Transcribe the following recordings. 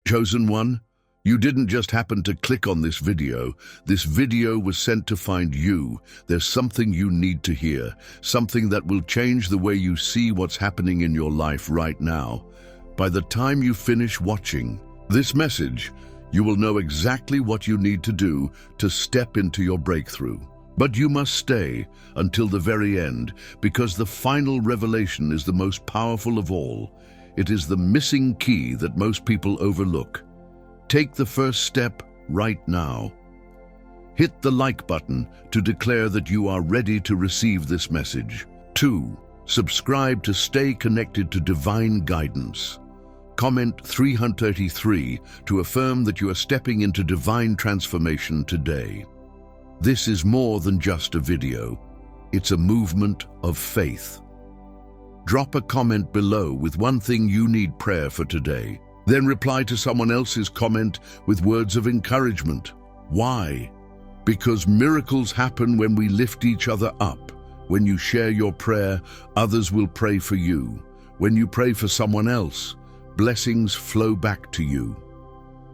Chosen one, you didn't just happen to click on this video. This video was sent to find you. There's something you need to hear, something that will change the way you see what's happening in your life right now. By the time you finish watching this message, you will know exactly what you need to do to step into your breakthrough. But you must stay until the very end, because the final revelation is the most powerful of all. It is the missing key that most people overlook. Take the first step right now. Hit the like button to declare that you are ready to receive this message. 2. Subscribe to stay connected to divine guidance. Comment 333 to affirm that you are stepping into divine transformation today. This is more than just a video. It's a movement of faith. Drop a comment below with one thing you need prayer for today. Then reply to someone else's comment with words of encouragement. Why? Because miracles happen when we lift each other up. When you share your prayer, others will pray for you. When you pray for someone else, blessings flow back to you.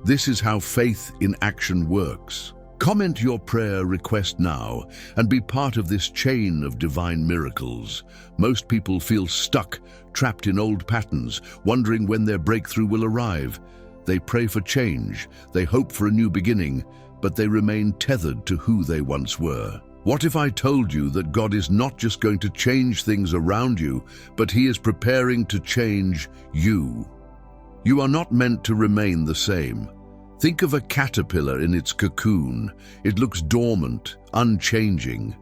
This is how faith in action works. Comment your prayer request now and be part of this chain of divine miracles. Most people feel stuck, trapped in old patterns, wondering when their breakthrough will arrive. They pray for change, they hope for a new beginning, but they remain tethered to who they once were. What if I told you that God is not just going to change things around you, but He is preparing to change you? You are not meant to remain the same. Think of a caterpillar in its cocoon. It looks dormant, unchanging.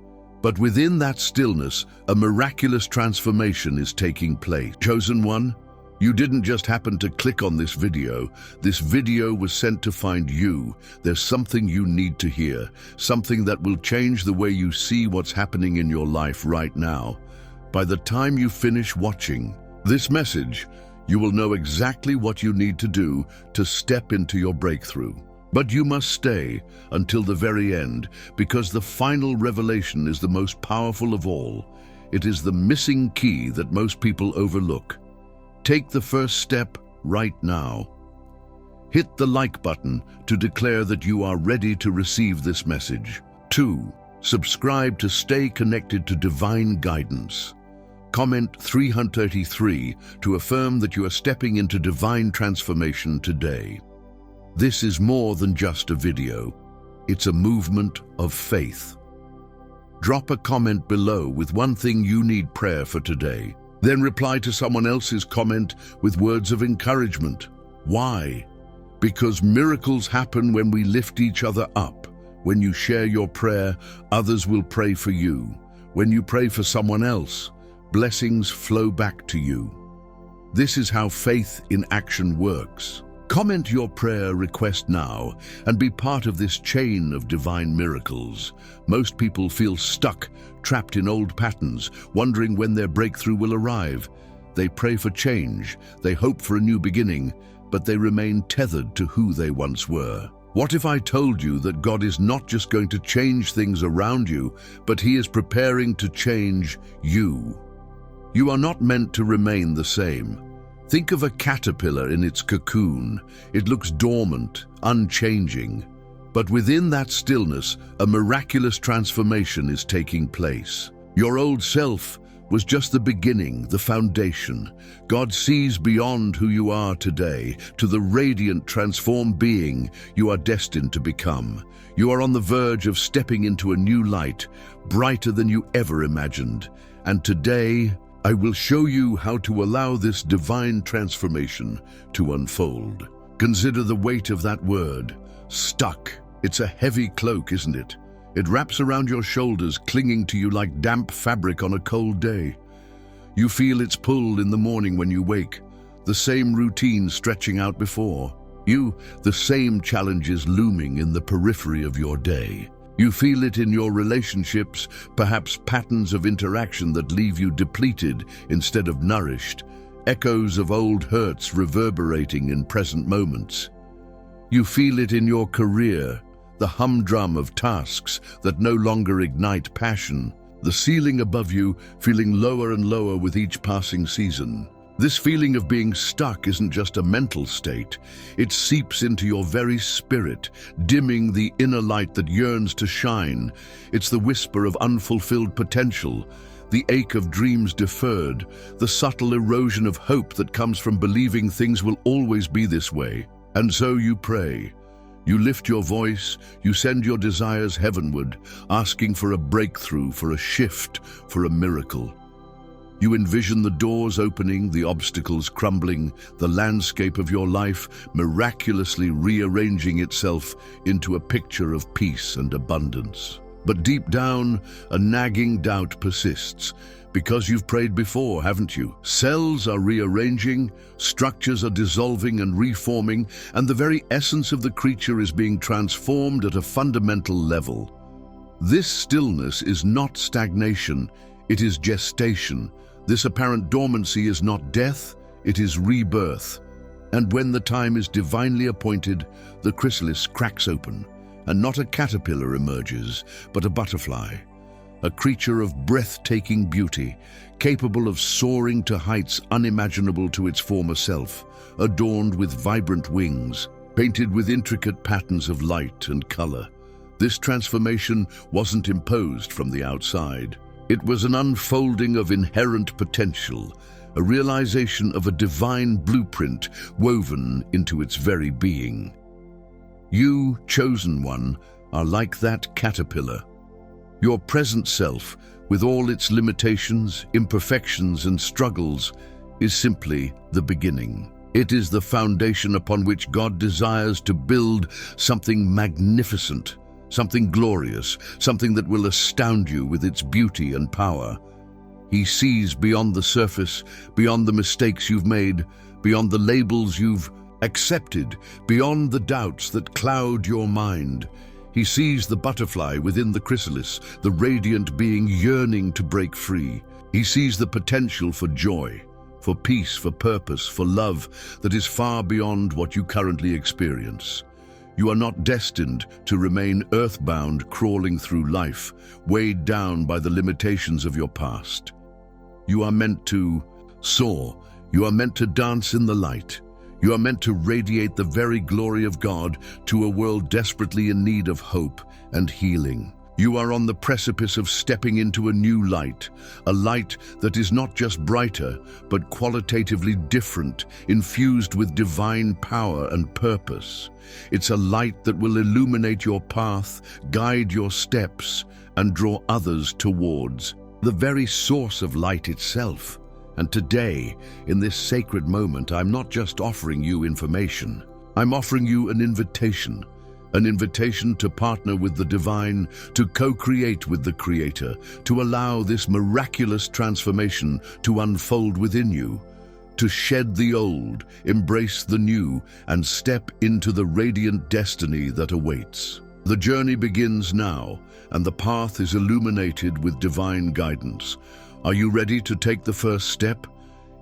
But within that stillness, a miraculous transformation is taking place. Chosen one, you didn't just happen to click on this video. This video was sent to find you. There's something you need to hear, something that will change the way you see what's happening in your life right now. By the time you finish watching this message, you will know exactly what you need to do to step into your breakthrough. But you must stay until the very end, because the final revelation is the most powerful of all. It is the missing key that most people overlook. Take the first step right now. Hit the like button to declare that you are ready to receive this message. 2. Subscribe to stay connected to divine guidance. Comment 333 to affirm that you are stepping into divine transformation today. This is more than just a video. It's a movement of faith. Drop a comment below with one thing you need prayer for today. Then reply to someone else's comment with words of encouragement. Why? Because miracles happen when we lift each other up. When you share your prayer, others will pray for you. When you pray for someone else, blessings flow back to you. This is how faith in action works. Comment your prayer request now and be part of this chain of divine miracles. Most people feel stuck, trapped in old patterns, wondering when their breakthrough will arrive. They pray for change, they hope for a new beginning, but they remain tethered to who they once were. What if I told you that God is not just going to change things around you, but He is preparing to change you? You are not meant to remain the same. Think of a caterpillar in its cocoon. It looks dormant, unchanging. But within that stillness, a miraculous transformation is taking place. Your old self was just the beginning, the foundation. God sees beyond who you are today to the radiant, transformed being you are destined to become. You are on the verge of stepping into a new light, brighter than you ever imagined. And today, I will show you how to allow this divine transformation to unfold. Consider the weight of that word, stuck. It's a heavy cloak, isn't it? It wraps around your shoulders, clinging to you like damp fabric on a cold day. You feel its pull in the morning when you wake, the same routine stretching out before you, the same challenges looming in the periphery of your day. You feel it in your relationships, perhaps patterns of interaction that leave you depleted instead of nourished, echoes of old hurts reverberating in present moments. You feel it in your career, the humdrum of tasks that no longer ignite passion, the ceiling above you feeling lower and lower with each passing season. This feeling of being stuck isn't just a mental state. It seeps into your very spirit, dimming the inner light that yearns to shine. It's the whisper of unfulfilled potential, the ache of dreams deferred, the subtle erosion of hope that comes from believing things will always be this way. And so you pray. You lift your voice, you send your desires heavenward, asking for a breakthrough, for a shift, for a miracle. You envision the doors opening, the obstacles crumbling, the landscape of your life miraculously rearranging itself into a picture of peace and abundance. But deep down, a nagging doubt persists, because you've prayed before, haven't you? Cells are rearranging, structures are dissolving and reforming, and the very essence of the creature is being transformed at a fundamental level. This stillness is not stagnation, it is gestation. This apparent dormancy is not death, it is rebirth. And when the time is divinely appointed, the chrysalis cracks open, and not a caterpillar emerges, but a butterfly, a creature of breathtaking beauty, capable of soaring to heights unimaginable to its former self, adorned with vibrant wings, painted with intricate patterns of light and color. This transformation wasn't imposed from the outside. It was an unfolding of inherent potential, a realization of a divine blueprint woven into its very being. You, chosen one, are like that caterpillar. Your present self, with all its limitations, imperfections, and struggles, is simply the beginning. It is the foundation upon which God desires to build something magnificent, something glorious, something that will astound you with its beauty and power. He sees beyond the surface, beyond the mistakes you've made, beyond the labels you've accepted, beyond the doubts that cloud your mind. He sees the butterfly within the chrysalis, the radiant being yearning to break free. He sees the potential for joy, for peace, for purpose, for love that is far beyond what you currently experience. You are not destined to remain earthbound, crawling through life, weighed down by the limitations of your past. You are meant to soar. You are meant to dance in the light. You are meant to radiate the very glory of God to a world desperately in need of hope and healing. You are on the precipice of stepping into a new light, a light that is not just brighter, but qualitatively different, infused with divine power and purpose. It's a light that will illuminate your path, guide your steps, and draw others towards the very source of light itself. And today, in this sacred moment, I'm not just offering you information. I'm offering you an invitation to partner with the divine, to co-create with the Creator, to allow this miraculous transformation to unfold within you, to shed the old, embrace the new, and step into the radiant destiny that awaits. The journey begins now, and the path is illuminated with divine guidance. Are you ready to take the first step?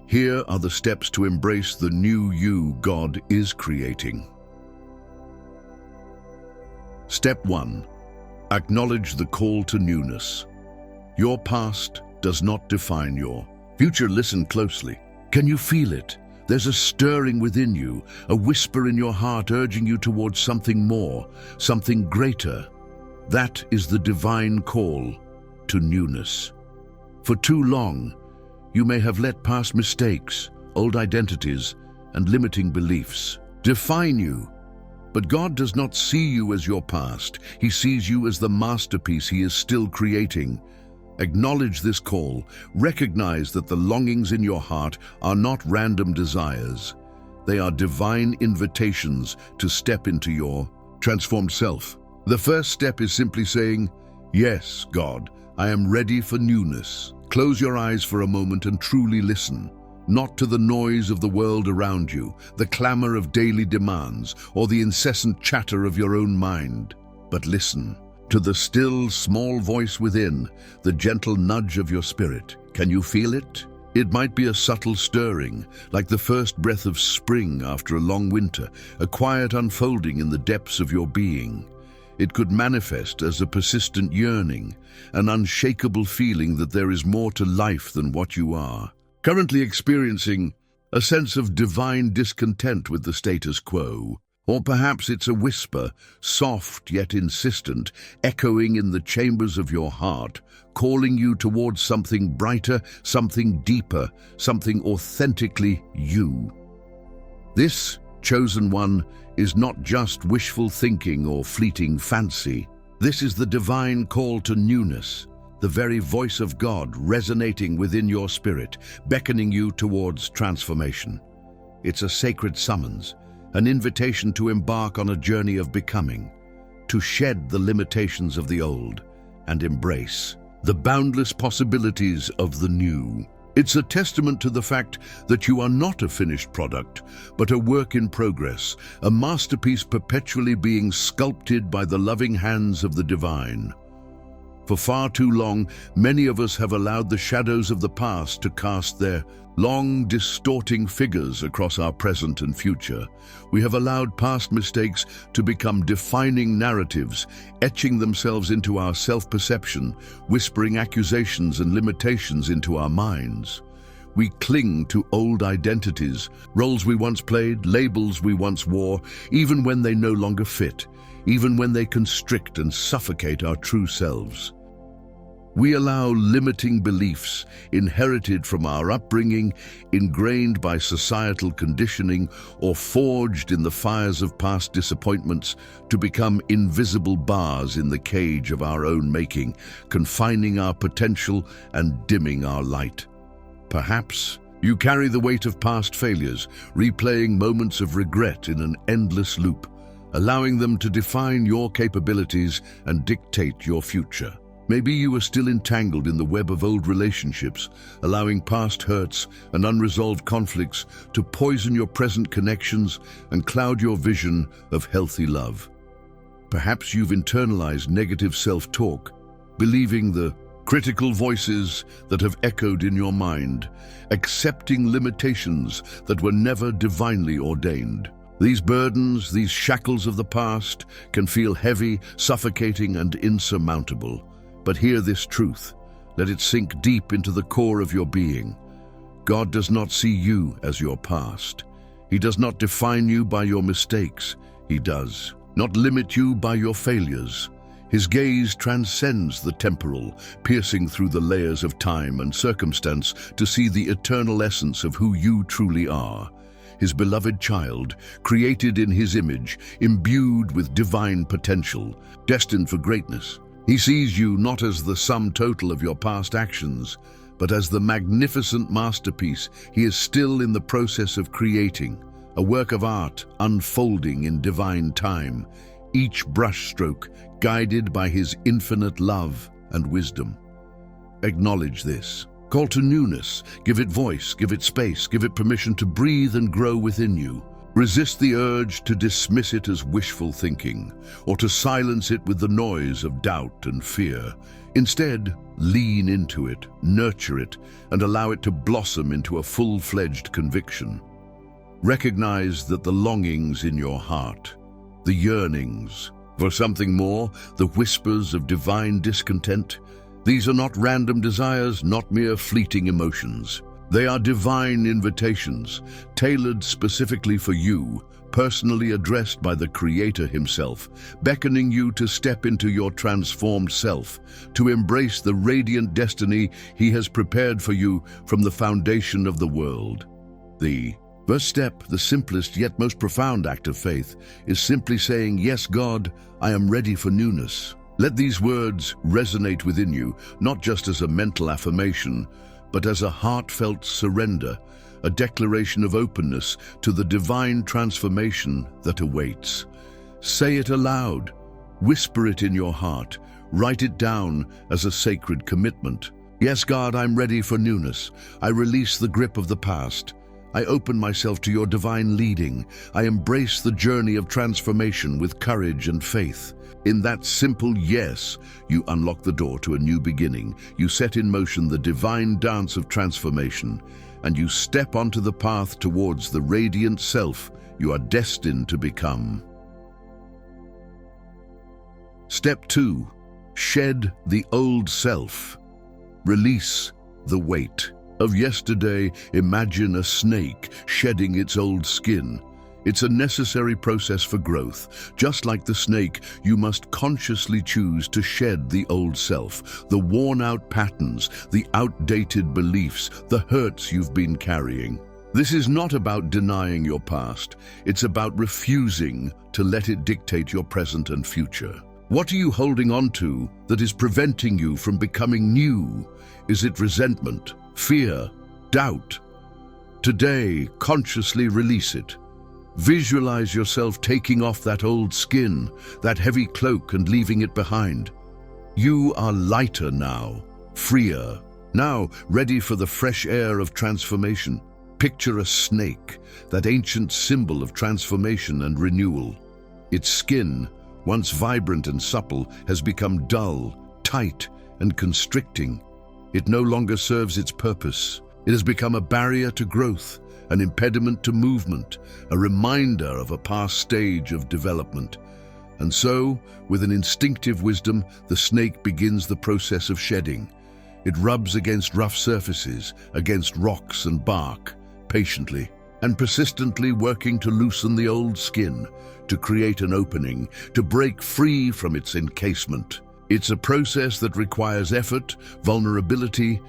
Here are the steps to embrace the new you God is creating. Step 1. Acknowledge the call to newness. Your past does not define your future. Listen closely. Can you feel it? There's a stirring within you, a whisper in your heart urging you towards something more, something greater. That is the divine call to newness. For too long, you may have let past mistakes, old identities, and limiting beliefs define you. But God does not see you as your past. He sees you as the masterpiece He is still creating. Acknowledge this call. Recognize that the longings in your heart are not random desires. They are divine invitations to step into your transformed self. The first step is simply saying, "Yes, God, I am ready for newness." Close your eyes for a moment and truly listen. Not to the noise of the world around you, the clamor of daily demands, or the incessant chatter of your own mind, but listen to the still, small voice within, the gentle nudge of your spirit. Can you feel it? It might be a subtle stirring, like the first breath of spring after a long winter, a quiet unfolding in the depths of your being. It could manifest as a persistent yearning, an unshakable feeling that there is more to life than what you are currently experiencing. a sense of divine discontent with the status quo. Or perhaps it's a whisper, soft yet insistent, echoing in the chambers of your heart, calling you towards something brighter, something deeper, something authentically you. This, chosen one, is not just wishful thinking or fleeting fancy. This is the divine call to newness, the very voice of God resonating within your spirit, beckoning you towards transformation. It's a sacred summons, an invitation to embark on a journey of becoming, to shed the limitations of the old and embrace the boundless possibilities of the new. It's a testament to the fact that you are not a finished product, but a work in progress, a masterpiece perpetually being sculpted by the loving hands of the divine. For far too long, many of us have allowed the shadows of the past to cast their long, distorting figures across our present and future. We have allowed past mistakes to become defining narratives, etching themselves into our self-perception, whispering accusations and limitations into our minds. We cling to old identities, roles we once played, labels we once wore, even when they no longer fit, even when they constrict and suffocate our true selves. We allow limiting beliefs inherited from our upbringing, ingrained by societal conditioning, or forged in the fires of past disappointments to become invisible bars in the cage of our own making, confining our potential and dimming our light. Perhaps you carry the weight of past failures, replaying moments of regret in an endless loop, allowing them to define your capabilities and dictate your future. Maybe you are still entangled in the web of old relationships, allowing past hurts and unresolved conflicts to poison your present connections and cloud your vision of healthy love. Perhaps you've internalized negative self-talk, believing the critical voices that have echoed in your mind, accepting limitations that were never divinely ordained. These burdens, these shackles of the past, can feel heavy, suffocating, and insurmountable. But hear this truth. Let it sink deep into the core of your being. God does not see you as your past. He does not define you by your mistakes. He does not limit you by your failures. His gaze transcends the temporal, piercing through the layers of time and circumstance to see the eternal essence of who you truly are. His beloved child, created in his image, imbued with divine potential, destined for greatness. He sees you not as the sum total of your past actions, but as the magnificent masterpiece he is still in the process of creating, a work of art unfolding in divine time, each brushstroke guided by his infinite love and wisdom. Acknowledge this. Call to newness, give it voice, give it space, give it permission to breathe and grow within you. Resist the urge to dismiss it as wishful thinking, or to silence it with the noise of doubt and fear. Instead, lean into it, nurture it, and allow it to blossom into a full-fledged conviction. Recognize that the longings in your heart, the yearnings for something more, the whispers of divine discontent, these are not random desires, not mere fleeting emotions. They are divine invitations, tailored specifically for you, personally addressed by the Creator himself, beckoning you to step into your transformed self, to embrace the radiant destiny he has prepared for you from the foundation of the world. The first step, the simplest yet most profound act of faith, is simply saying, "Yes, God, I am ready for newness." Let these words resonate within you, not just as a mental affirmation, but as a heartfelt surrender, a declaration of openness to the divine transformation that awaits. Say it aloud, whisper it in your heart, write it down as a sacred commitment. Yes, God, I'm ready for newness. I release the grip of the past. I open myself to your divine leading. I embrace the journey of transformation with courage and faith. In that simple yes, you unlock the door to a new beginning. You set in motion the divine dance of transformation, and you step onto the path towards the radiant self you are destined to become. Step 2. Shed the old self. Release the weight. of yesterday, imagine a snake shedding its old skin. It's a necessary process for growth. Just like the snake, you must consciously choose to shed the old self, the worn-out patterns, the outdated beliefs, the hurts you've been carrying. This is not about denying your past. It's about refusing to let it dictate your present and future. What are you holding on to that is preventing you from becoming new? Is it resentment, fear, doubt? Today, consciously release it. Visualize yourself taking off that old skin, that heavy cloak, and leaving it behind. You are lighter now, freer, now ready for the fresh air of transformation. Picture a snake, that ancient symbol of transformation and renewal. Its skin, once vibrant and supple, has become dull, tight, and constricting. It no longer serves its purpose. It has become a barrier to growth, an impediment to movement, a reminder of a past stage of development. And so, with an instinctive wisdom, the snake begins the process of shedding. It rubs against rough surfaces, against rocks and bark, patiently and persistently working to loosen the old skin, to create an opening, to break free from its encasement. It's a process that requires effort, vulnerability,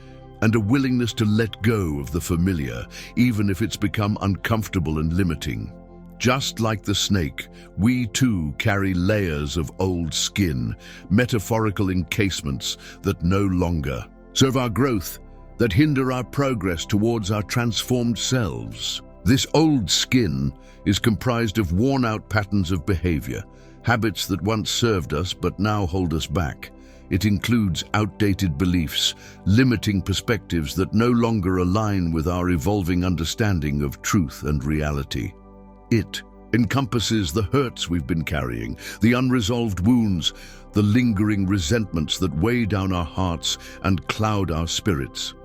and a willingness to let go of the familiar, even if it's become uncomfortable and limiting. Just like the snake, we too carry layers of old skin, metaphorical encasements that no longer serve our growth, that hinder our progress towards our transformed selves. This old skin is comprised of worn-out patterns of behavior, habits that once served us but now hold us back. It includes outdated beliefs, limiting perspectives that no longer align with our evolving understanding of truth and reality. It encompasses the hurts we've been carrying, the unresolved wounds, the lingering resentments that weigh down our hearts and cloud our spirits.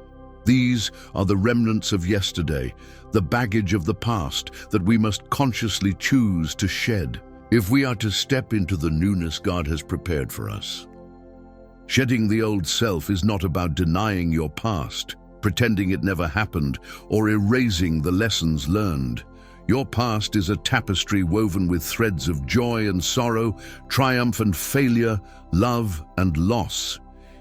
These are the remnants of yesterday, the baggage of the past that we must consciously choose to shed if we are to step into the newness God has prepared for us. Shedding the old self is not about denying your past, pretending it never happened, or erasing the lessons learned. Your past is a tapestry woven with threads of joy and sorrow, triumph and failure, love and loss.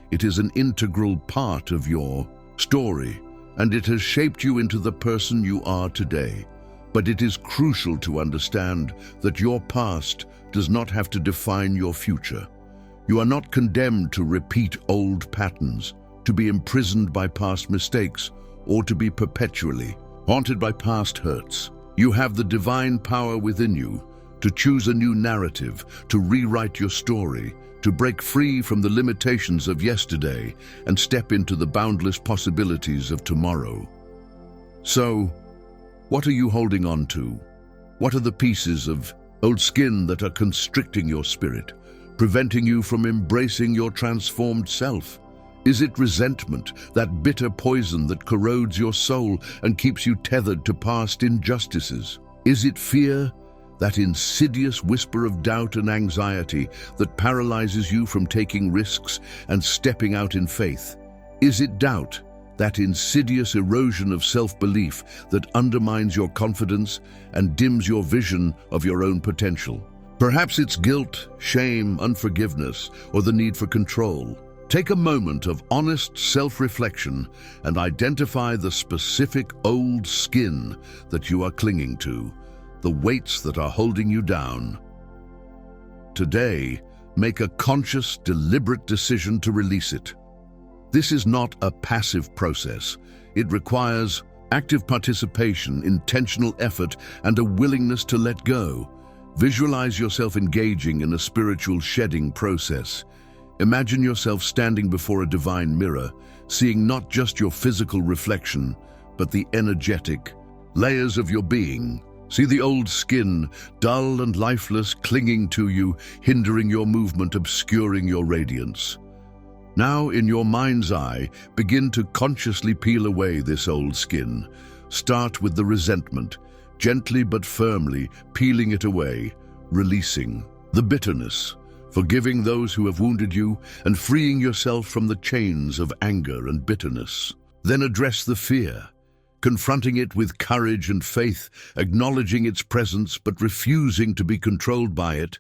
It is an integral part of your story, and it has shaped you into the person you are today. But it is crucial to understand that your past does not have to define your future. You are not condemned to repeat old patterns, to be imprisoned by past mistakes, or to be perpetually haunted by past hurts. You have the divine power within you to choose a new narrative, to rewrite your story, to break free from the limitations of yesterday and step into the boundless possibilities of tomorrow. So, what are you holding on to? What are the pieces of old skin that are constricting your spirit, preventing you from embracing your transformed self? Is it resentment, that bitter poison that corrodes your soul and keeps you tethered to past injustices? Is it fear, that insidious whisper of doubt and anxiety that paralyzes you from taking risks and stepping out in faith? Is it doubt, that insidious erosion of self-belief that undermines your confidence and dims your vision of your own potential? Perhaps it's guilt, shame, unforgiveness, or the need for control. Take a moment of honest self-reflection and identify the specific old skin that you are clinging to, the weights that are holding you down. Today, make a conscious, deliberate decision to release it. This is not a passive process. It requires active participation, intentional effort, and a willingness to let go. Visualize yourself engaging in a spiritual shedding process. Imagine yourself standing before a divine mirror, seeing not just your physical reflection, but the energetic layers of your being. See the old skin, dull and lifeless, clinging to you, hindering your movement, obscuring your radiance. Now, in your mind's eye, begin to consciously peel away this old skin. Start with the resentment, gently but firmly peeling it away, releasing the bitterness, forgiving those who have wounded you, and freeing yourself from the chains of anger and bitterness. Then address the fear, confronting it with courage and faith, acknowledging its presence but refusing to be controlled by it,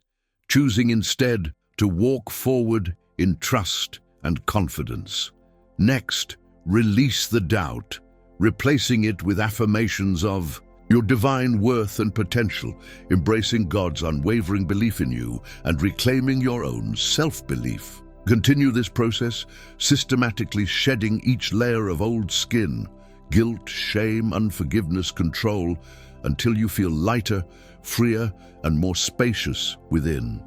choosing instead to walk forward in trust and confidence. Next, release the doubt, replacing it with affirmations of your divine worth and potential, embracing God's unwavering belief in you and reclaiming your own self-belief. Continue this process, systematically shedding each layer of old skin, guilt, shame, unforgiveness, control, until you feel lighter, freer, and more spacious within.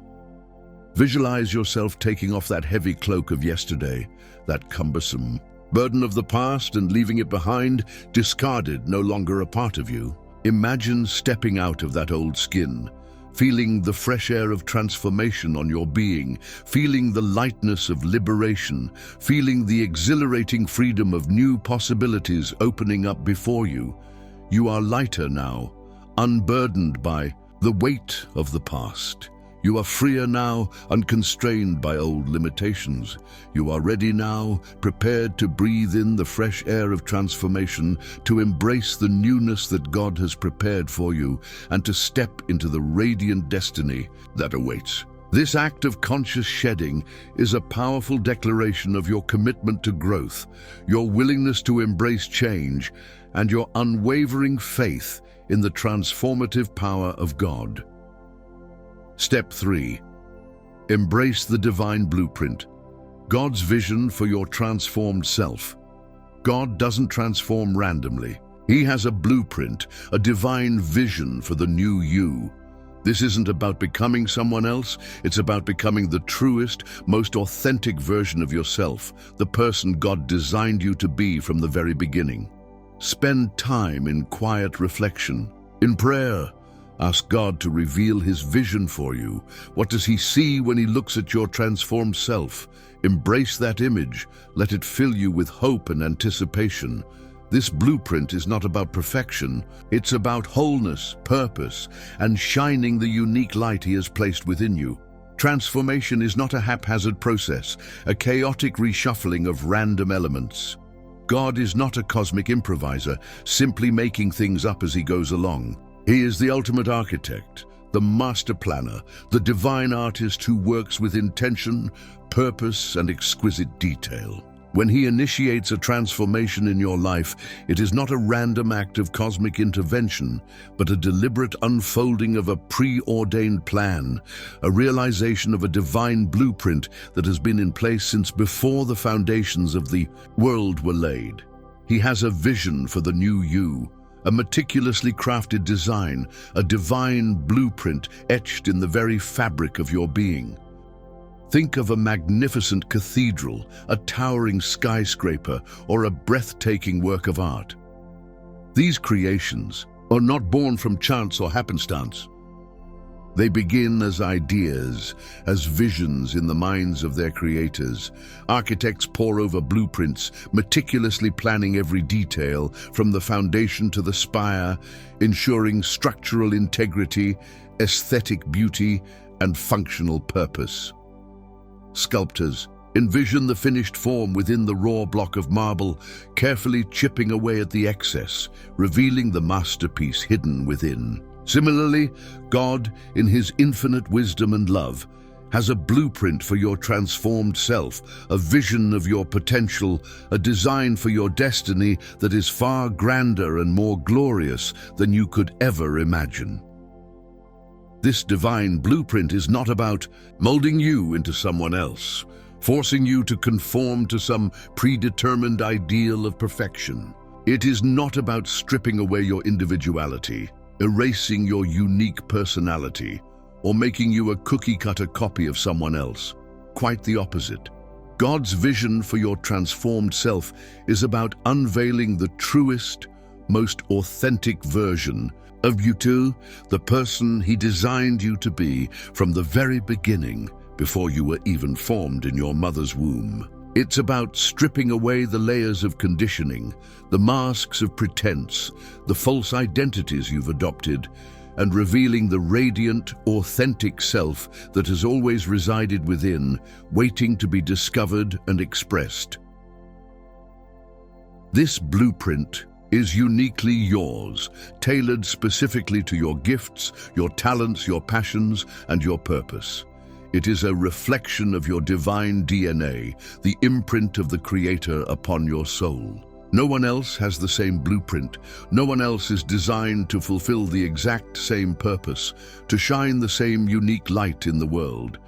Visualize yourself taking off that heavy cloak of yesterday, that cumbersome burden of the past, and leaving it behind, discarded, no longer a part of you. Imagine stepping out of that old skin, feeling the fresh air of transformation on your being, feeling the lightness of liberation, feeling the exhilarating freedom of new possibilities opening up before you. You are lighter now, unburdened by the weight of the past. You are freer now, unconstrained by old limitations. You are ready now, prepared to breathe in the fresh air of transformation, to embrace the newness that God has prepared for you, and to step into the radiant destiny that awaits. This act of conscious shedding is a powerful declaration of your commitment to growth, your willingness to embrace change, and your unwavering faith in the transformative power of God. Step 3. Embrace the divine blueprint, God's vision for your transformed self. God doesn't transform randomly. He has a blueprint, a divine vision for the new you. This isn't about becoming someone else, it's about becoming the truest, most authentic version of yourself, the person God designed you to be from the very beginning. Spend time in quiet reflection, in prayer. Ask God to reveal His vision for you. What does He see when He looks at your transformed self? Embrace that image. Let it fill you with hope and anticipation. This blueprint is not about perfection. It's about wholeness, purpose, and shining the unique light He has placed within you. Transformation is not a haphazard process, a chaotic reshuffling of random elements. God is not a cosmic improviser, simply making things up as He goes along. He is the ultimate architect, the master planner, the divine artist who works with intention, purpose, and exquisite detail. When He initiates a transformation in your life, it is not a random act of cosmic intervention, but a deliberate unfolding of a preordained plan, a realization of a divine blueprint that has been in place since before the foundations of the world were laid. He has a vision for the new you, a meticulously crafted design, a divine blueprint etched in the very fabric of your being. Think of a magnificent cathedral, a towering skyscraper, or a breathtaking work of art. These creations are not born from chance or happenstance. They begin as ideas, as visions in the minds of their creators. Architects pore over blueprints, meticulously planning every detail, from the foundation to the spire, ensuring structural integrity, aesthetic beauty, and functional purpose. Sculptors envision the finished form within the raw block of marble, carefully chipping away at the excess, revealing the masterpiece hidden within. Similarly, God, in His infinite wisdom and love, has a blueprint for your transformed self, a vision of your potential, a design for your destiny that is far grander and more glorious than you could ever imagine. This divine blueprint is not about molding you into someone else, forcing you to conform to some predetermined ideal of perfection. It is not about stripping away your individuality, erasing your unique personality, or making you a cookie-cutter copy of someone else. Quite the opposite. God's vision for your transformed self is about unveiling the truest, most authentic version of you too, the person He designed you to be from the very beginning, before you were even formed in your mother's womb. It's about stripping away the layers of conditioning, the masks of pretense, the false identities you've adopted, and revealing the radiant, authentic self that has always resided within, waiting to be discovered and expressed. This blueprint is uniquely yours, tailored specifically to your gifts, your talents, your passions, and your purpose. It is a reflection of your divine DNA, the imprint of the Creator upon your soul. No one else has the same blueprint. No one else is designed to fulfill the exact same purpose, to shine the same unique light in the world.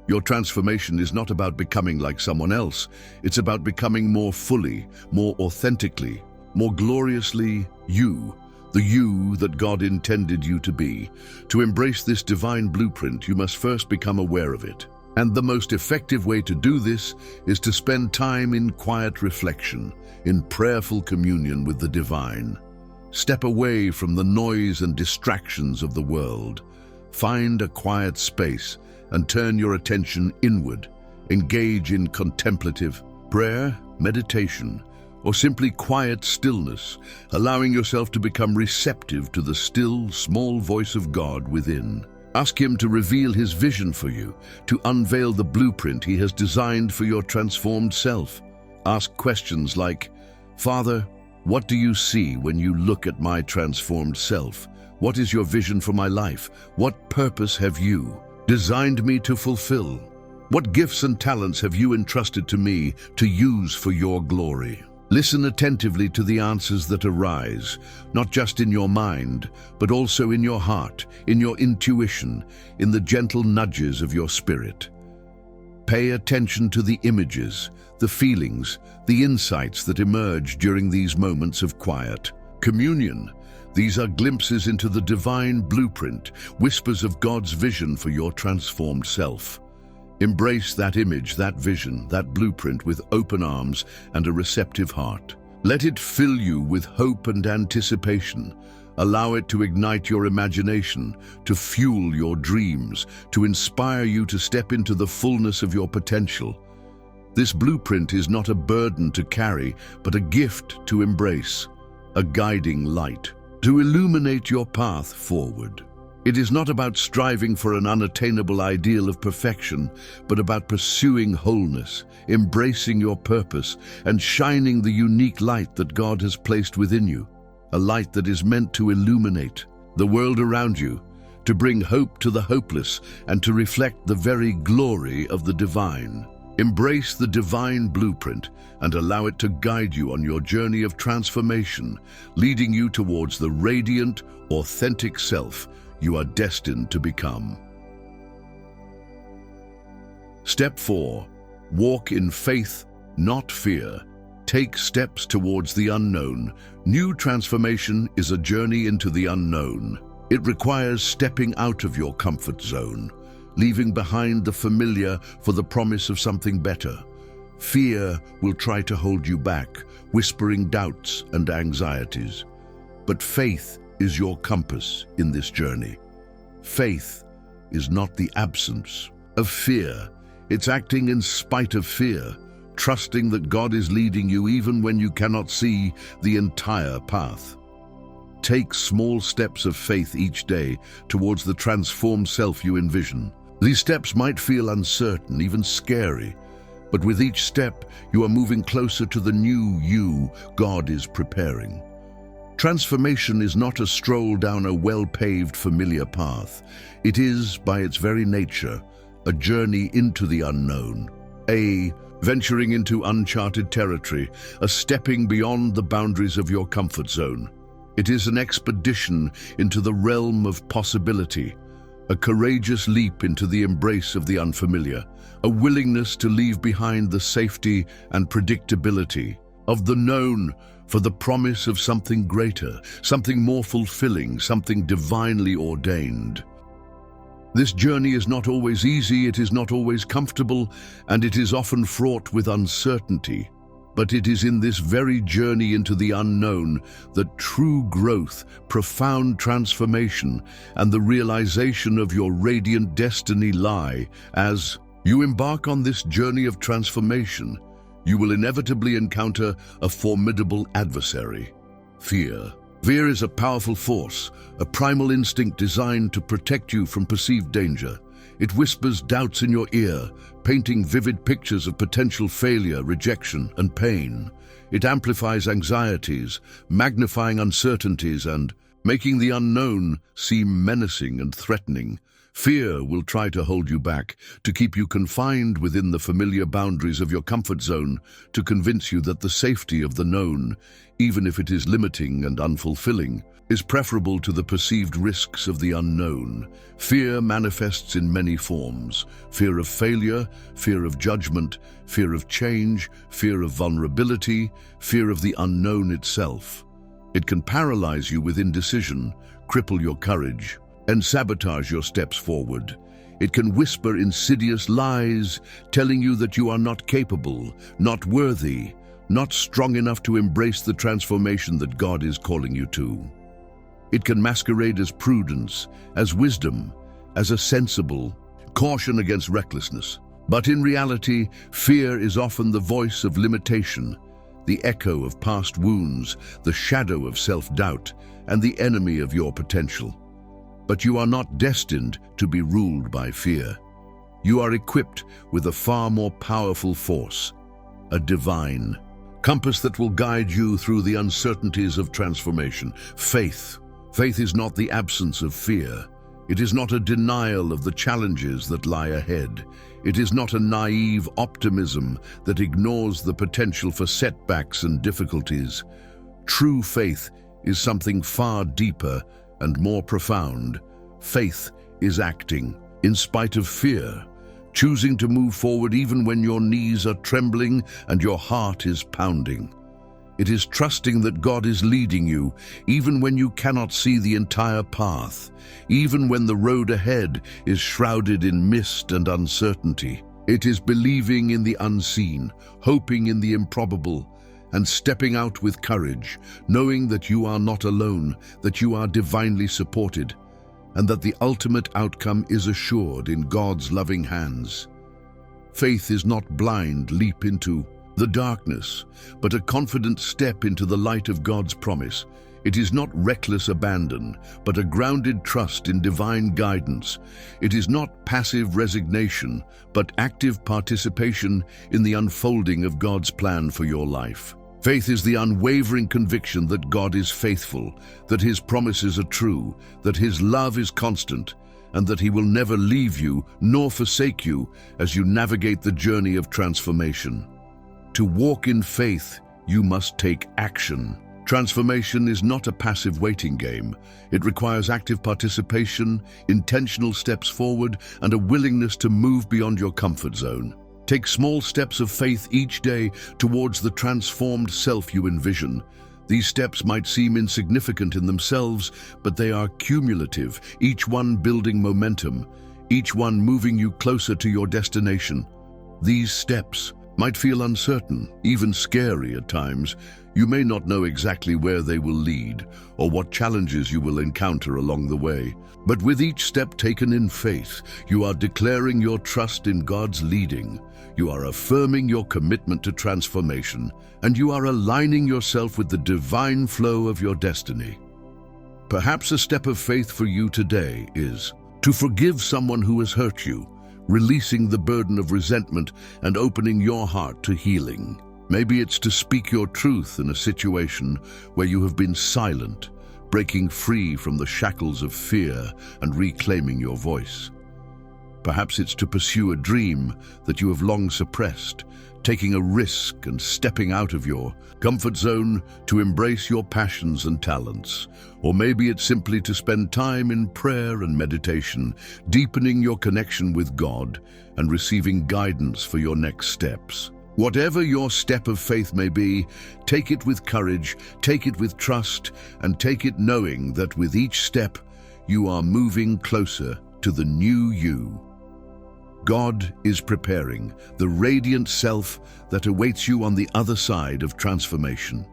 Your transformation is not about becoming like someone else. It's about becoming more fully, more authentically, more gloriously you, the you that God intended you to be. To embrace this divine blueprint, you must first become aware of it. And the most effective way to do this is to spend time in quiet reflection, in prayerful communion with the divine. Step away from the noise and distractions of the world. Find a quiet space and turn your attention inward. Engage in contemplative prayer, meditation, or simply quiet stillness, allowing yourself to become receptive to the still, small voice of God within. Ask Him to reveal His vision for you, to unveil the blueprint He has designed for your transformed self. Ask questions like, Father, what do you see when you look at my transformed self? What is your vision for my life? What purpose have you designed me to fulfill? What gifts and talents have you entrusted to me to use for your glory? Listen attentively to the answers that arise, not just in your mind, but also in your heart, in your intuition, in the gentle nudges of your spirit. Pay attention to the images, the feelings, the insights that emerge during these moments of quiet communion. These are glimpses into the divine blueprint, whispers of God's vision for your transformed self. Embrace that image, that vision, that blueprint with open arms and a receptive heart. Let it fill you with hope and anticipation. Allow it to ignite your imagination, to fuel your dreams, to inspire you to step into the fullness of your potential. This blueprint is not a burden to carry, but a gift to embrace, a guiding light to illuminate your path forward. It is not about striving for an unattainable ideal of perfection, but about pursuing wholeness, embracing your purpose, and shining the unique light that God has placed within you, a light that is meant to illuminate the world around you, to bring hope to the hopeless, and to reflect the very glory of the divine. Embrace the divine blueprint and allow it to guide you on your journey of transformation, leading you towards the radiant, authentic self you are destined to become. Step 4. Walk in faith, not fear. Take steps towards the unknown. New transformation is a journey into the unknown. It requires stepping out of your comfort zone, leaving behind the familiar for the promise of something better. Fear will try to hold you back, whispering doubts and anxieties. But faith is your compass in this journey. Faith is not the absence of fear. It's acting in spite of fear, trusting that God is leading you even when you cannot see the entire path. Take small steps of faith each day towards the transformed self you envision. These steps might feel uncertain, even scary, but with each step you are moving closer to the new you God is preparing. Transformation is not a stroll down a well-paved familiar path. It is, by its very nature, a journey into the unknown, a venturing into uncharted territory, a stepping beyond the boundaries of your comfort zone. It is an expedition into the realm of possibility, a courageous leap into the embrace of the unfamiliar, a willingness to leave behind the safety and predictability of the known for the promise of something greater, something more fulfilling, something divinely ordained. This journey is not always easy, it is not always comfortable, and it is often fraught with uncertainty. But it is in this very journey into the unknown that true growth, profound transformation, and the realization of your radiant destiny lie. As you embark on this journey of transformation, you will inevitably encounter a formidable adversary: fear. Fear is a powerful force, a primal instinct designed to protect you from perceived danger. It whispers doubts in your ear, painting vivid pictures of potential failure, rejection, and pain. It amplifies anxieties, magnifying uncertainties and making the unknown seem menacing and threatening. Fear will try to hold you back, to keep you confined within the familiar boundaries of your comfort zone, to convince you that the safety of the known, even if it is limiting and unfulfilling, is preferable to the perceived risks of the unknown. Fear manifests in many forms: fear of failure, fear of judgment, fear of change, fear of vulnerability, fear of the unknown itself. It can paralyze you with indecision, cripple your courage, and sabotage your steps forward. It can whisper insidious lies, telling you that you are not capable, not worthy, not strong enough to embrace the transformation that God is calling you to. It can masquerade as prudence, as wisdom, as a sensible caution against recklessness. But in reality, fear is often the voice of limitation, the echo of past wounds, the shadow of self-doubt, and the enemy of your potential. But you are not destined to be ruled by fear. You are equipped with a far more powerful force, a divine compass that will guide you through the uncertainties of transformation. Faith. Faith is not the absence of fear. It is not a denial of the challenges that lie ahead. It is not a naive optimism that ignores the potential for setbacks and difficulties. True faith is something far deeper and more profound. Faith is acting in spite of fear, choosing to move forward even when your knees are trembling and your heart is pounding. It is trusting that God is leading you, even when you cannot see the entire path, even when the road ahead is shrouded in mist and uncertainty. It is believing in the unseen, hoping in the improbable, and stepping out with courage, knowing that you are not alone, that you are divinely supported, and that the ultimate outcome is assured in God's loving hands. Faith is not blind leap into the darkness, but a confident step into the light of God's promise. It is not reckless abandon, but a grounded trust in divine guidance. It is not passive resignation, but active participation in the unfolding of God's plan for your life. Faith is the unwavering conviction that God is faithful, that His promises are true, that His love is constant, and that He will never leave you nor forsake you as you navigate the journey of transformation. To walk in faith, you must take action. Transformation is not a passive waiting game. It requires active participation, intentional steps forward, and a willingness to move beyond your comfort zone. Take small steps of faith each day towards the transformed self you envision. These steps might seem insignificant in themselves, but they are cumulative, each one building momentum, each one moving you closer to your destination. These steps might feel uncertain, even scary at times. You may not know exactly where they will lead or what challenges you will encounter along the way. But with each step taken in faith, you are declaring your trust in God's leading. You are affirming your commitment to transformation, and you are aligning yourself with the divine flow of your destiny. Perhaps a step of faith for you today is to forgive someone who has hurt you, releasing the burden of resentment and opening your heart to healing. Maybe it's to speak your truth in a situation where you have been silent, breaking free from the shackles of fear and reclaiming your voice. Perhaps it's to pursue a dream that you have long suppressed, taking a risk and stepping out of your comfort zone to embrace your passions and talents. Or maybe it's simply to spend time in prayer and meditation, deepening your connection with God and receiving guidance for your next steps. Whatever your step of faith may be, take it with courage, take it with trust, and take it knowing that with each step, you are moving closer to the new you. God is preparing the radiant self that awaits you on the other side of transformation.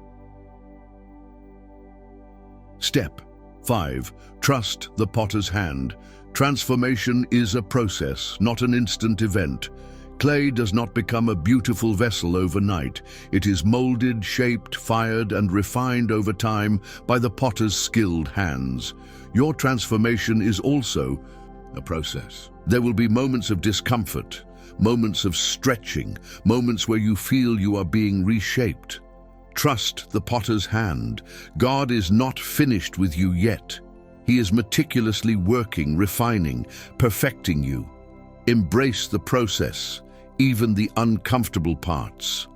Step 5. Trust the potter's hand. Transformation is a process, not an instant event. Clay does not become a beautiful vessel overnight. It is molded, shaped, fired, and refined over time by the potter's skilled hands. Your transformation is also a process. There will be moments of discomfort, moments of stretching, moments where you feel you are being reshaped. Trust the potter's hand. God is not finished with you yet. He is meticulously working, refining, perfecting you. Embrace the process, even the uncomfortable parts.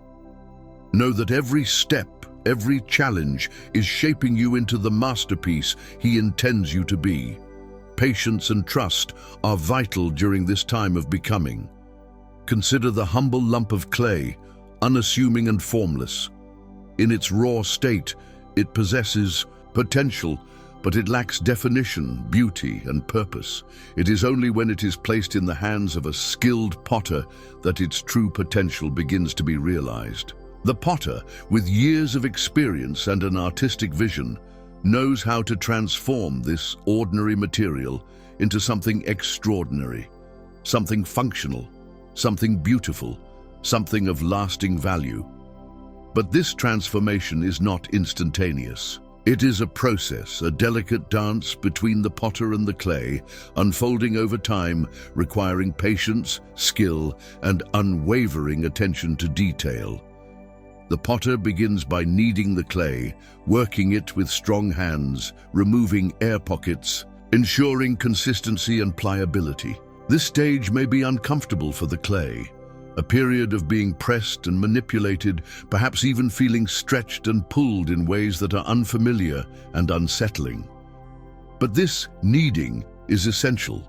Know that every step, every challenge is shaping you into the masterpiece He intends you to be. Patience and trust are vital during this time of becoming. Consider the humble lump of clay, unassuming and formless. In its raw state, it possesses potential, but it lacks definition, beauty, and purpose. It is only when it is placed in the hands of a skilled potter that its true potential begins to be realized. The potter, with years of experience and an artistic vision, knows how to transform this ordinary material into something extraordinary, something functional, something beautiful, something of lasting value. But this transformation is not instantaneous. It is a process, a delicate dance between the potter and the clay, unfolding over time, requiring patience, skill, and unwavering attention to detail. The potter begins by kneading the clay, working it with strong hands, removing air pockets, ensuring consistency and pliability. This stage may be uncomfortable for the clay, a period of being pressed and manipulated, perhaps even feeling stretched and pulled in ways that are unfamiliar and unsettling. But this kneading is essential,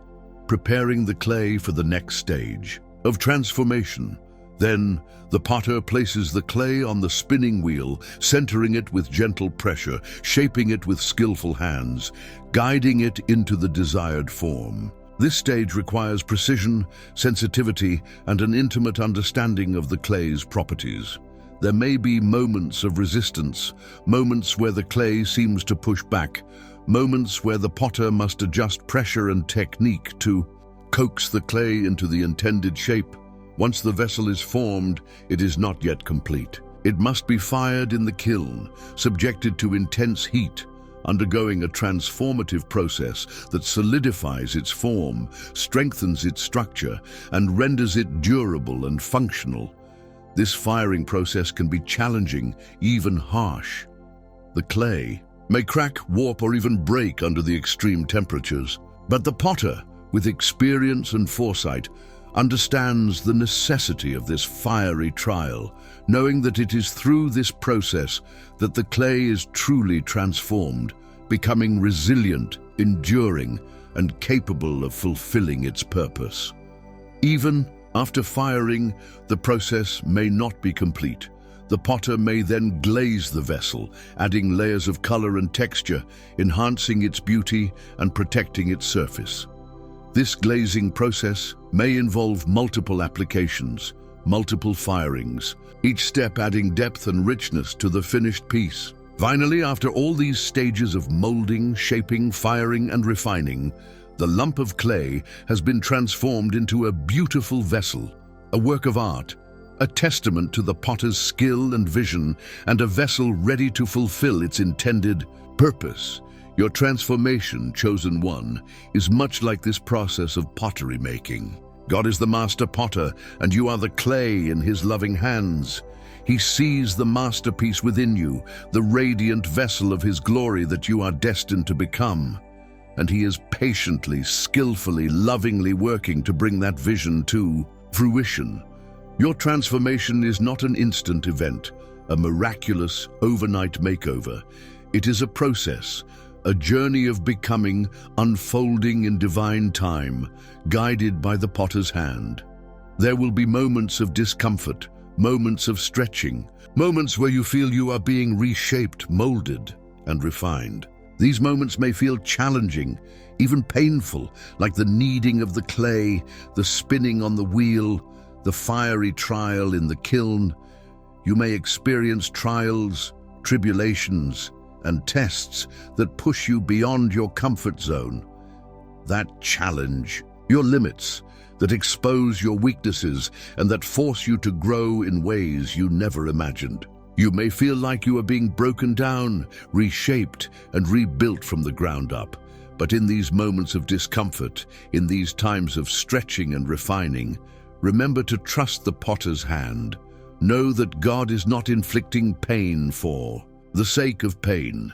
preparing the clay for the next stage of transformation. Then, the potter places the clay on the spinning wheel, centering it with gentle pressure, shaping it with skillful hands, guiding it into the desired form. This stage requires precision, sensitivity, and an intimate understanding of the clay's properties. There may be moments of resistance, moments where the clay seems to push back, moments where the potter must adjust pressure and technique to coax the clay into the intended shape. Once the vessel is formed, it is not yet complete. It must be fired in the kiln, subjected to intense heat, undergoing a transformative process that solidifies its form, strengthens its structure, and renders it durable and functional. This firing process can be challenging, even harsh. The clay may crack, warp, or even break under the extreme temperatures, but the potter, with experience and foresight, understands the necessity of this fiery trial, knowing that it is through this process that the clay is truly transformed, becoming resilient, enduring, and capable of fulfilling its purpose. Even after firing, the process may not be complete. The potter may then glaze the vessel, adding layers of color and texture, enhancing its beauty and protecting its surface. This glazing process may involve multiple applications, multiple firings, each step adding depth and richness to the finished piece. Finally, after all these stages of molding, shaping, firing, and refining, the lump of clay has been transformed into a beautiful vessel, a work of art, a testament to the potter's skill and vision, and a vessel ready to fulfill its intended purpose. Your transformation, chosen one, is much like this process of pottery making. God is the master potter, and you are the clay in His loving hands. He sees the masterpiece within you, the radiant vessel of His glory that you are destined to become. And He is patiently, skillfully, lovingly working to bring that vision to fruition. Your transformation is not an instant event, a miraculous overnight makeover. It is a process, a journey of becoming, unfolding in divine time, guided by the potter's hand. There will be moments of discomfort, moments of stretching, moments where you feel you are being reshaped, molded, and refined. These moments may feel challenging, even painful, like the kneading of the clay, the spinning on the wheel, the fiery trial in the kiln. You may experience trials, tribulations, and tests that push you beyond your comfort zone. That challenge your limits, that expose your weaknesses, and that force you to grow in ways you never imagined. You may feel like you are being broken down, reshaped, and rebuilt from the ground up. But in these moments of discomfort, in these times of stretching and refining, remember to trust the potter's hand. Know that God is not inflicting pain for the sake of pain.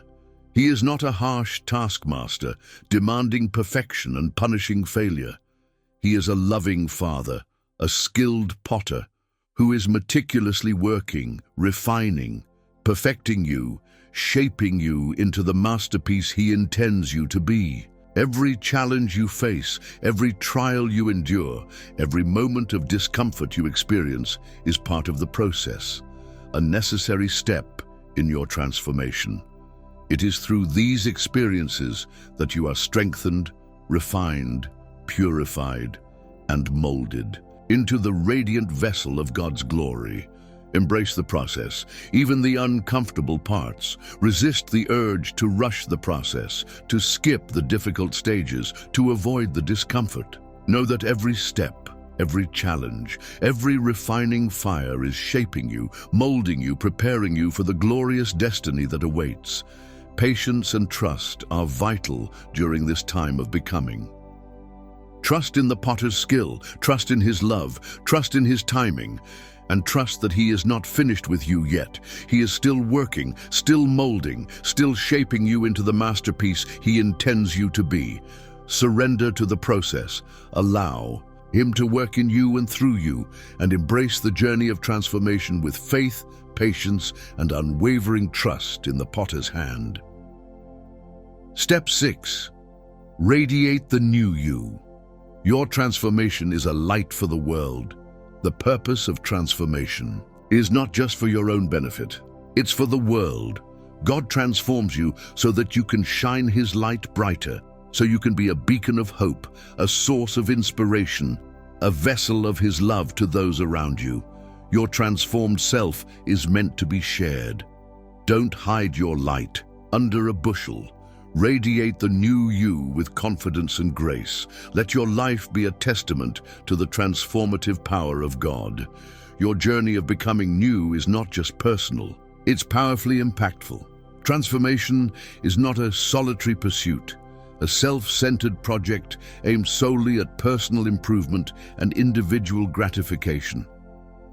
He is not a harsh taskmaster, demanding perfection and punishing failure. He is a loving Father, a skilled potter, who is meticulously working, refining, perfecting you, shaping you into the masterpiece He intends you to be. Every challenge you face, every trial you endure, every moment of discomfort you experience is part of the process, a necessary step in your transformation. It is through these experiences that you are strengthened, refined, purified, and molded into the radiant vessel of God's glory. Embrace the process, even the uncomfortable parts. Resist the urge to rush the process, to skip the difficult stages, to avoid the discomfort. Know that every step, every challenge, every refining fire is shaping you, molding you, preparing you for the glorious destiny that awaits. Patience and trust are vital during this time of becoming. Trust in the potter's skill, trust in his love, trust in his timing, and trust that he is not finished with you yet. He is still working, still molding, still shaping you into the masterpiece he intends you to be. Surrender to the process. Allow him to work in you and through you, and embrace the journey of transformation with faith, patience, and unwavering trust in the potter's hand. Step 6. Radiate the new you. Your transformation is a light for the world. The purpose of transformation is not just for your own benefit. It's for the world. God transforms you so that you can shine His light brighter, so you can be a beacon of hope, a source of inspiration, a vessel of His love to those around you. Your transformed self is meant to be shared. Don't hide your light under a bushel. Radiate the new you with confidence and grace. Let your life be a testament to the transformative power of God. Your journey of becoming new is not just personal, it's powerfully impactful. Transformation is not a solitary pursuit, a self-centered project aimed solely at personal improvement and individual gratification.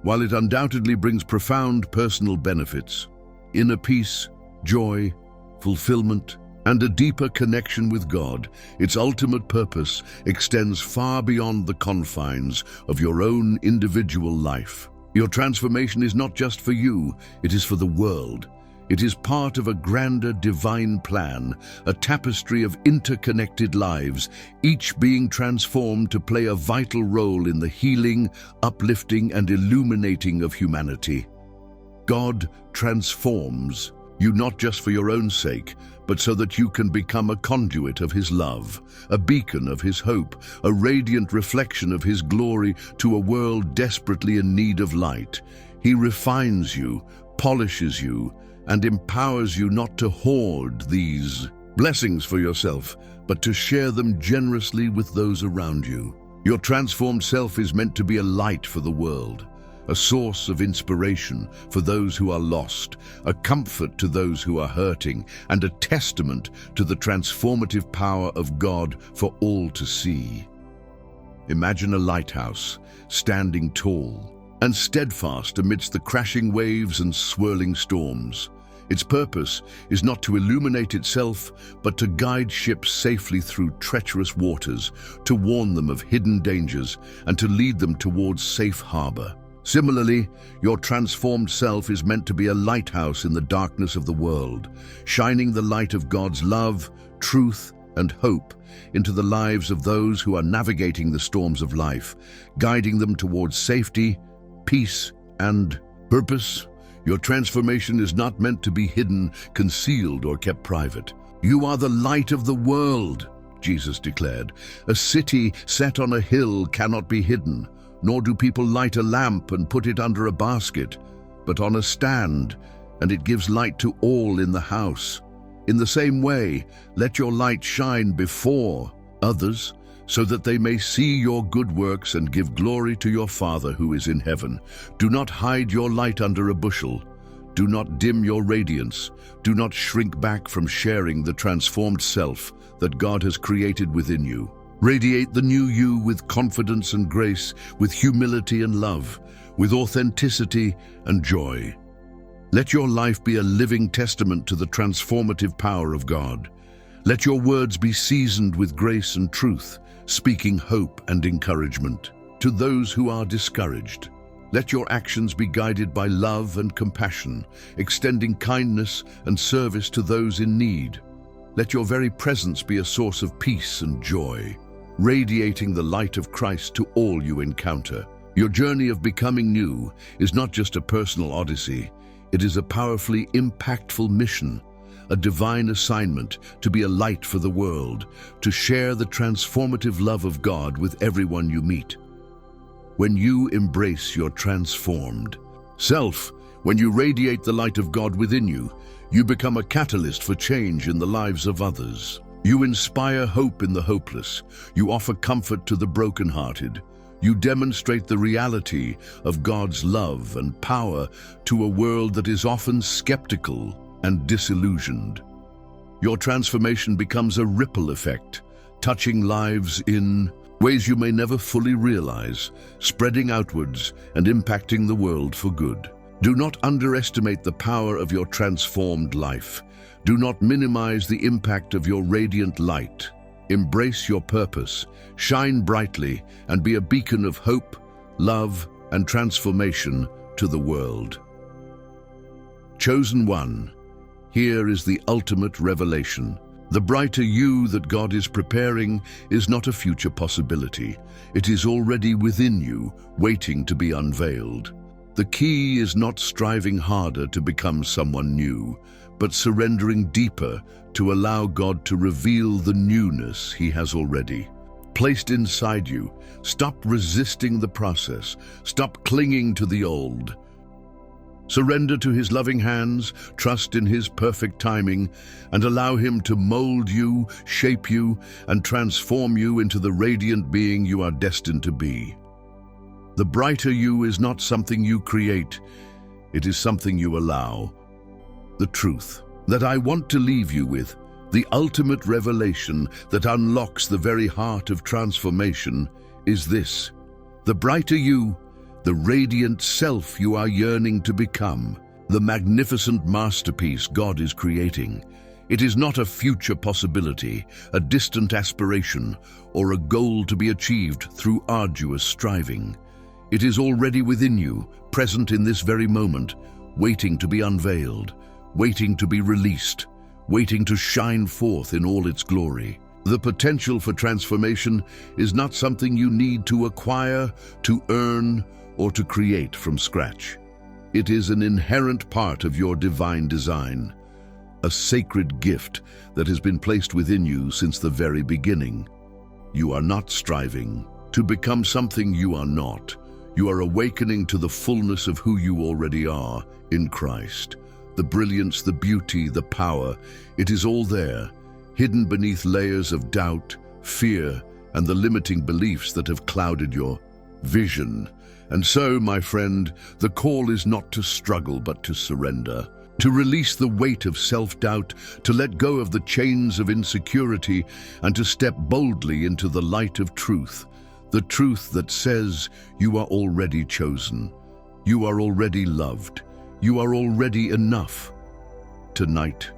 While it undoubtedly brings profound personal benefits, inner peace, joy, fulfillment, and a deeper connection with God, its ultimate purpose extends far beyond the confines of your own individual life. Your transformation is not just for you, it is for the world. It is part of a grander divine plan, a tapestry of interconnected lives, each being transformed to play a vital role in the healing, uplifting, and illuminating of humanity. God transforms you not just for your own sake, but so that you can become a conduit of His love, a beacon of His hope, a radiant reflection of His glory to a world desperately in need of light. He refines you, polishes you, and empowers you not to hoard these blessings for yourself, but to share them generously with those around you. Your transformed self is meant to be a light for the world, a source of inspiration for those who are lost, a comfort to those who are hurting, and a testament to the transformative power of God for all to see. Imagine a lighthouse, standing tall and steadfast amidst the crashing waves and swirling storms. Its purpose is not to illuminate itself, but to guide ships safely through treacherous waters, to warn them of hidden dangers, and to lead them towards safe harbor. Similarly, your transformed self is meant to be a lighthouse in the darkness of the world, shining the light of God's love, truth, and hope into the lives of those who are navigating the storms of life, guiding them towards safety, peace, and purpose. Your transformation is not meant to be hidden, concealed, or kept private. You are the light of the world, Jesus declared. A city set on a hill cannot be hidden, nor do people light a lamp and put it under a basket, but on a stand, and it gives light to all in the house. In the same way, let your light shine before others, so that they may see your good works and give glory to your Father who is in heaven. Do not hide your light under a bushel. Do not dim your radiance. Do not shrink back from sharing the transformed self that God has created within you. Radiate the new you with confidence and grace, with humility and love, with authenticity and joy. Let your life be a living testament to the transformative power of God. Let your words be seasoned with grace and truth, speaking hope and encouragement to those who are discouraged. Let your actions be guided by love and compassion, extending kindness and service to those in need. Let your very presence be a source of peace and joy, radiating the light of Christ to all you encounter. Your journey of becoming new is not just a personal odyssey. It is a powerfully impactful mission, a divine assignment to be a light for the world, to share the transformative love of God with everyone you meet. When you embrace your transformed self, when you radiate the light of God within you, you become a catalyst for change in the lives of others. You inspire hope in the hopeless. You offer comfort to the brokenhearted. You demonstrate the reality of God's love and power to a world that is often skeptical and disillusioned. Your transformation becomes a ripple effect, touching lives in ways you may never fully realize, spreading outwards and impacting the world for good. Do not underestimate the power of your transformed life. Do not minimize the impact of your radiant light. Embrace your purpose, shine brightly, and be a beacon of hope, love, and transformation to the world. Chosen one, here is the ultimate revelation. The brighter you that God is preparing is not a future possibility. It is already within you, waiting to be unveiled. The key is not striving harder to become someone new, but surrendering deeper to allow God to reveal the newness He has already placed inside you. Stop resisting the process. Stop clinging to the old. Surrender to His loving hands, trust in His perfect timing, and allow Him to mold you, shape you, and transform you into the radiant being you are destined to be. The brighter you is not something you create, it is something you allow. The truth that I want to leave you with, the ultimate revelation that unlocks the very heart of transformation, is this: the brighter you, the radiant self you are yearning to become, the magnificent masterpiece God is creating. It is not a future possibility, a distant aspiration, or a goal to be achieved through arduous striving. It is already within you, present in this very moment, waiting to be unveiled, waiting to be released, waiting to shine forth in all its glory. The potential for transformation is not something you need to acquire, to earn, or to create from scratch. It is an inherent part of your divine design, a sacred gift that has been placed within you since the very beginning. You are not striving to become something you are not. You are awakening to the fullness of who you already are in Christ. The brilliance, the beauty, the power, it is all there, hidden beneath layers of doubt, fear, and the limiting beliefs that have clouded your vision. And so, my friend, the call is not to struggle but to surrender, to release the weight of self-doubt, to let go of the chains of insecurity, and to step boldly into the light of truth, the truth that says you are already chosen, you are already loved, you are already enough. Tonight,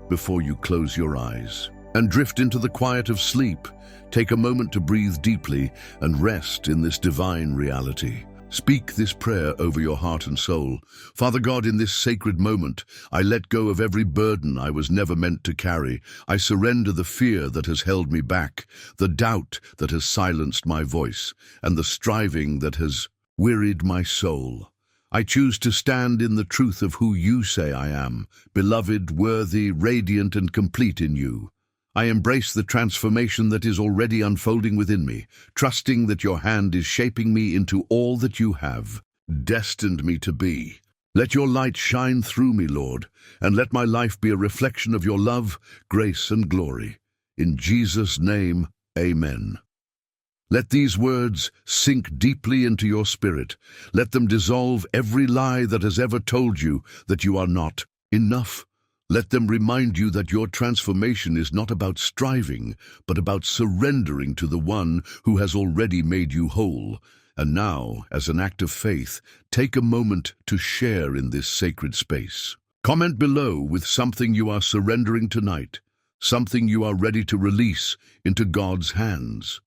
before you close your eyes and drift into the quiet of sleep, take a moment to breathe deeply and rest in this divine reality. Speak this prayer over your heart and soul. Father God, in this sacred moment, I let go of every burden I was never meant to carry. I surrender the fear that has held me back, the doubt that has silenced my voice, and the striving that has wearied my soul. I choose to stand in the truth of who you say I am, beloved, worthy, radiant, and complete in you. I embrace the transformation that is already unfolding within me, trusting that your hand is shaping me into all that you have destined me to be. Let your light shine through me, Lord, and let my life be a reflection of your love, grace, and glory. In Jesus' name, amen. Let these words sink deeply into your spirit. Let them dissolve every lie that has ever told you that you are not enough. Let them remind you that your transformation is not about striving, but about surrendering to the one who has already made you whole. And now, as an act of faith, take a moment to share in this sacred space. Comment below with something you are surrendering tonight, something you are ready to release into God's hands.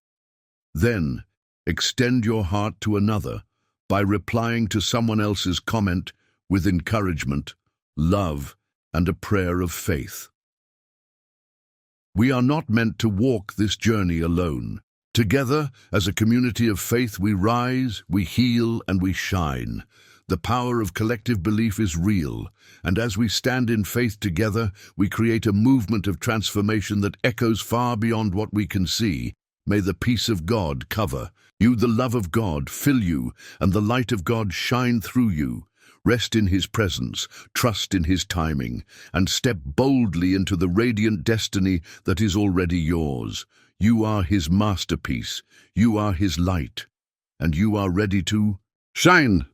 Then, extend your heart to another by replying to someone else's comment with encouragement, love, and a prayer of faith. We are not meant to walk this journey alone. Together, as a community of faith, we rise, we heal, and we shine. The power of collective belief is real, and as we stand in faith together, we create a movement of transformation that echoes far beyond what we can see. May the peace of God cover you, the love of God fill you, and the light of God shine through you. Rest in His presence, trust in His timing, and step boldly into the radiant destiny that is already yours. You are His masterpiece, you are His light, and you are ready to shine.